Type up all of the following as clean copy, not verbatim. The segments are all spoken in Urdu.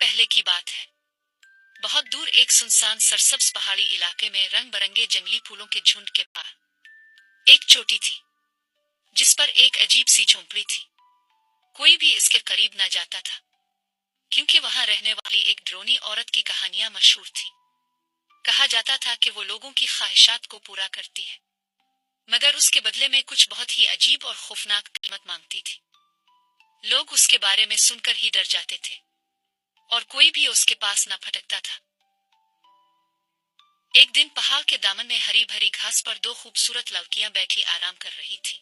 پہلے کی بات ہے۔ بہت دور ایک سنسان سرسبز پہاڑی علاقے میں رنگ برنگے جنگلی پھولوں کے جھنڈ کے پاس ایک چوٹی تھی جس پر ایک عجیب سی جھونپڑی تھی۔ کوئی بھی اس کے قریب نہ جاتا تھا کیونکہ وہاں رہنے والی ایک ڈرونی عورت کی کہانیاں مشہور تھیں۔ کہا جاتا تھا کہ وہ لوگوں کی خواہشات کو پورا کرتی ہے مگر اس کے بدلے میں کچھ بہت ہی عجیب اور خوفناک قیمت مانگتی تھی۔ لوگ اس کے بارے میں سن کر ہی ڈر جاتے تھے اور کوئی بھی اس کے پاس نہ پھٹکتا تھا۔ ایک دن پہاڑ کے دامن میں ہری بھری گھاس پر دو خوبصورت لڑکیاں بیٹھی آرام کر رہی تھیں۔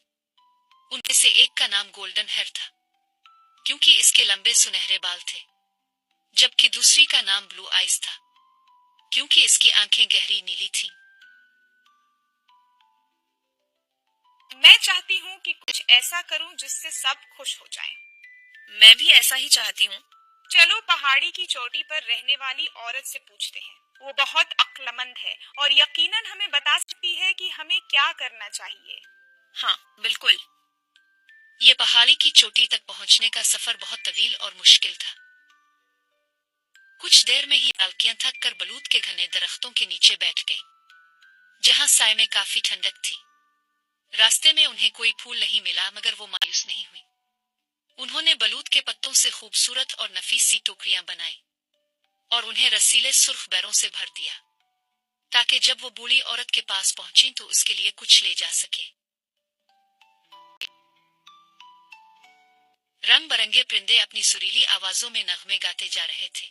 ان میں سے ایک کا نام گولڈن ہیئر تھا کیونکہ اس کے لمبے سنہرے بال تھے، جبکہ دوسری کا نام بلو آئز تھا کیونکہ اس کی آنکھیں گہری نیلی تھیں۔ میں چاہتی ہوں کہ کچھ ایسا کروں جس سے سب خوش ہو جائیں۔ میں بھی ایسا ہی چاہتی ہوں۔ چلو پہاڑی کی چوٹی پر رہنے والی عورت سے پوچھتے ہیں، وہ بہت عقل مند ہے اور یقیناً ہمیں بتا سکتی ہے کہ ہمیں کیا کرنا چاہیے۔ ہاں بالکل۔ یہ پہاڑی کی چوٹی تک پہنچنے کا سفر بہت طویل اور مشکل تھا۔ کچھ دیر میں ہی لڑکیاں تھک کر بلوط کے گھنے درختوں کے نیچے بیٹھ گئیں جہاں سائے میں کافی ٹھنڈک تھی۔ راستے میں انہیں کوئی پھول نہیں ملا مگر وہ مایوس نہیں ہوئی۔ انہوں نے بلوط کے پتوں سے خوبصورت اور نفیس سی ٹوکریاں بنائیں اور انہیں رسیلے سرخ بیروں سے بھر دیا تاکہ جب وہ بوڑھی عورت کے پاس پہنچیں تو اس کے لیے کچھ لے جا سکے۔ رنگ برنگے پرندے اپنی سریلی آوازوں میں نغمے گاتے جا رہے تھے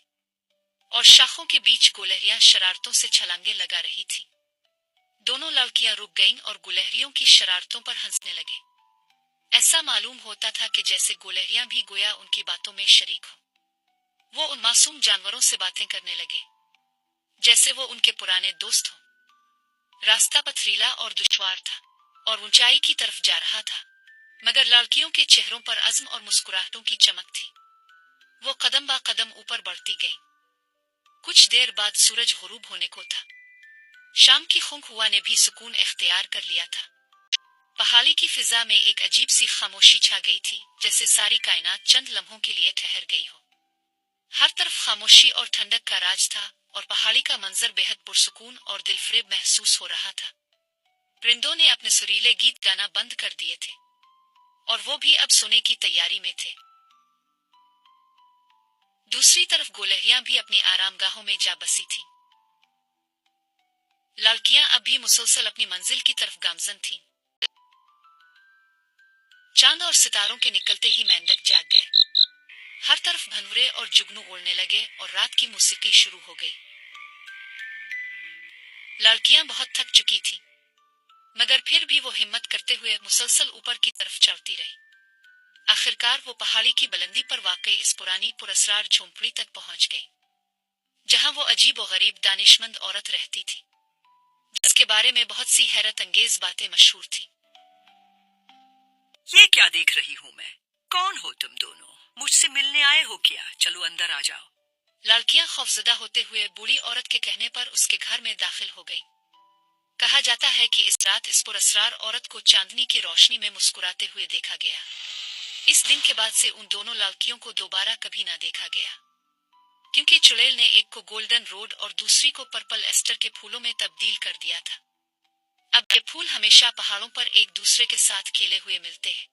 اور شاخوں کے بیچ گلہریاں شرارتوں سے چھلانگیں لگا رہی تھیں۔ دونوں لڑکیاں رک گئیں اور گلہریوں کی شرارتوں پر ہنسنے لگے۔ ایسا معلوم ہوتا تھا کہ جیسے گلہریاں بھی گویا ان کی باتوں میں شریک ہوں۔ وہ ان معصوم جانوروں سے باتیں کرنے لگے جیسے وہ ان کے پرانے دوست ہوں۔ راستہ پتھریلا اور دشوار تھا اور اونچائی کی طرف جا رہا تھا مگر لڑکیوں کے چہروں پر عزم اور مسکراہٹوں کی چمک تھی۔ وہ قدم با قدم اوپر بڑھتی گئیں۔ کچھ دیر بعد سورج غروب ہونے کو تھا۔ شام کی خنک ہوا نے بھی سکون اختیار کر لیا تھا۔ پہاڑی کی فضا میں ایک عجیب سی خاموشی چھا گئی تھی جیسے ساری کائنات چند لمحوں کے لیے ٹھہر گئی ہو۔ ہر طرف خاموشی اور ٹھنڈک کا راج تھا اور پہاڑی کا منظر بے حد پرسکون اور دلفریب محسوس ہو رہا تھا۔ پرندوں نے اپنے سریلے گیت گانا بند کر دیے تھے اور وہ بھی اب سونے کی تیاری میں تھے۔ دوسری طرف گلہریاں بھی اپنی آرام گاہوں میں جا بسی تھیں۔ لڑکیاں اب بھی مسلسل اپنی منزل کی طرف گامزن تھیں۔ چاند اور ستاروں کے نکلتے ہی مینڈک جاگ گئے۔ ہر طرف بھنورے اور جگنو اڑنے لگے اور رات کی موسیقی شروع ہو گئی۔ لڑکیاں بہت تھک چکی تھیں مگر پھر بھی وہ ہمت کرتے ہوئے مسلسل اوپر کی طرف چڑھتی رہی۔ آخرکار وہ پہاڑی کی بلندی پر واقع اس پرانی پراسرار جھونپڑی تک پہنچ گئی جہاں وہ عجیب و غریب دانشمند عورت رہتی تھی جس کے بارے میں بہت سی حیرت انگیز باتیں مشہور تھیں۔ یہ کیا دیکھ رہی ہوں میں؟ کون ہو تم دونوں؟ مجھ سے ملنے آئے ہو کیا؟ چلو اندر آ جاؤ۔ لڑکیاں خوفزدہ ہوتے ہوئے بوڑھی عورت کے کہنے پر اس کے گھر میں داخل ہو گئیں۔ کہا جاتا ہے کہ اس رات اس پراسرار عورت کو چاندنی کی روشنی میں مسکراتے ہوئے دیکھا گیا۔ اس دن کے بعد سے ان دونوں لڑکیوں کو دوبارہ کبھی نہ دیکھا گیا کیونکہ چڑیل نے ایک کو گولڈن روڈ اور دوسری کو پرپل ایسٹر کے پھولوں میں تبدیل کر دیا تھا۔ اب یہ پھول ہمیشہ پہاڑوں پر ایک دوسرے کے ساتھ کھیلے ہوئے ملتے ہیں۔